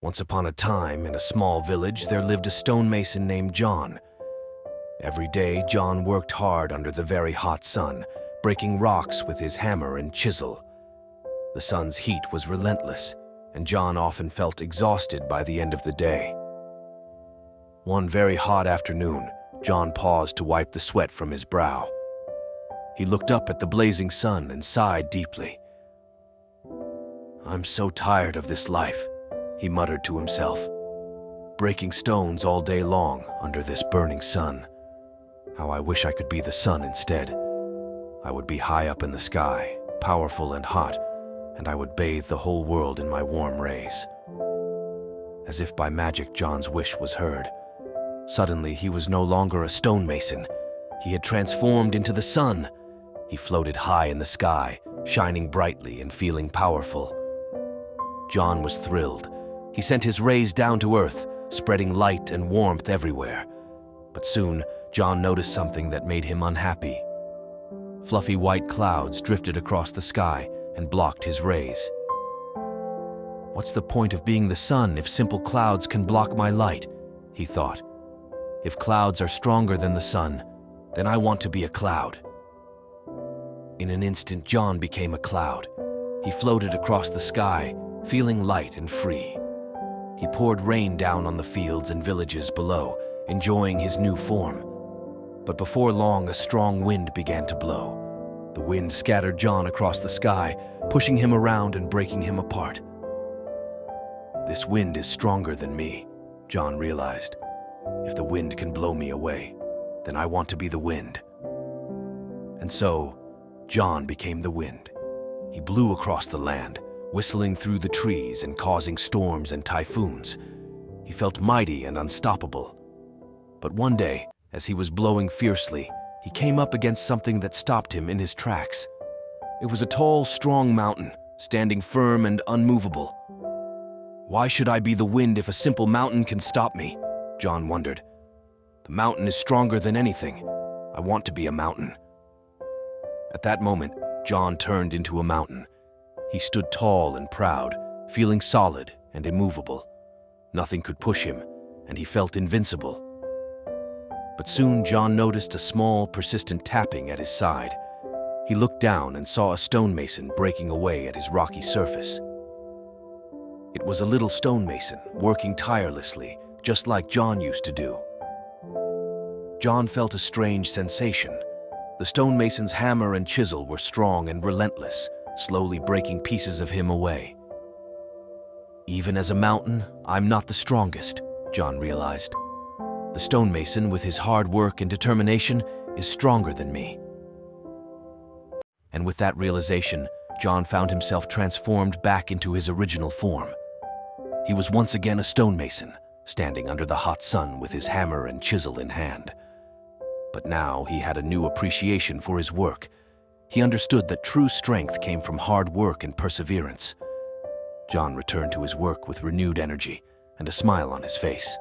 Once upon a time, in a small village, there lived a stonemason named John. Every day, John worked hard under the very hot sun, breaking rocks with his hammer and chisel. The sun's heat was relentless, and John often felt exhausted by the end of the day. One very hot afternoon, John paused to wipe the sweat from his brow. He looked up at the blazing sun and sighed deeply. "I'm so tired of this life," he muttered to himself. "Breaking stones all day long under this burning sun. How I wish I could be the sun instead. I would be high up in the sky, powerful and hot, and I would bathe the whole world in my warm rays." As if by magic, John's wish was heard. Suddenly, he was no longer a stonemason. He had transformed into the sun. He floated high in the sky, shining brightly and feeling powerful. John was thrilled. He sent his rays down to earth, spreading light and warmth everywhere. But soon, John noticed something that made him unhappy. Fluffy white clouds drifted across the sky and blocked his rays. "What's the point of being the sun if simple clouds can block my light?" he thought. "If clouds are stronger than the sun, then I want to be a cloud." In an instant, John became a cloud. He floated across the sky, feeling light and free. He poured rain down on the fields and villages below, enjoying his new form. But before long, a strong wind began to blow. The wind scattered John across the sky, pushing him around and breaking him apart. "This wind is stronger than me," John realized. "If the wind can blow me away, then I want to be the wind." And so, John became the wind. He blew across the land, whistling through the trees and causing storms and typhoons. He felt mighty and unstoppable. But one day, as he was blowing fiercely, he came up against something that stopped him in his tracks. It was a tall, strong mountain, standing firm and unmovable. "Why should I be the wind if a simple mountain can stop me?" John wondered. "The mountain is stronger than anything. I want to be a mountain." At that moment, John turned into a mountain. He stood tall and proud, feeling solid and immovable. Nothing could push him, and he felt invincible. But soon John noticed a small, persistent tapping at his side. He looked down and saw a stonemason breaking away at his rocky surface. It was a little stonemason, working tirelessly, just like John used to do. John felt a strange sensation. The stonemason's hammer and chisel were strong and relentless, slowly breaking pieces of him away. "Even as a mountain, I'm not the strongest," John realized. "The stonemason, with his hard work and determination, is stronger than me." And with that realization, John found himself transformed back into his original form. He was once again a stonemason, standing under the hot sun with his hammer and chisel in hand. But now he had a new appreciation for his work. He understood that true strength came from hard work and perseverance. John returned to his work with renewed energy and a smile on his face.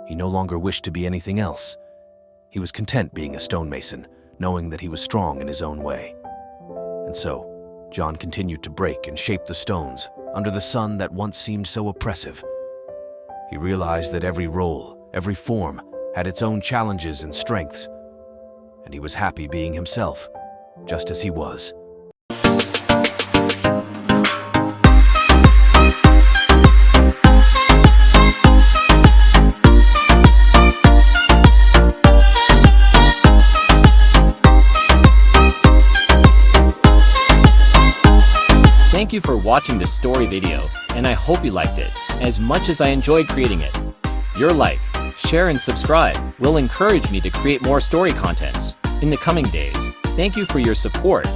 He no longer wished to be anything else. He was content being a stonemason, knowing that he was strong in his own way. And so, John continued to break and shape the stones under the sun that once seemed so oppressive. He realized that every role, every form, had its own challenges and strengths, and he was happy being himself, just as he was. Thank you for watching this story video, and I hope you liked it as much as I enjoyed creating it. Your like, share, and subscribe will encourage me to create more story contents in the coming days. Thank you for your support.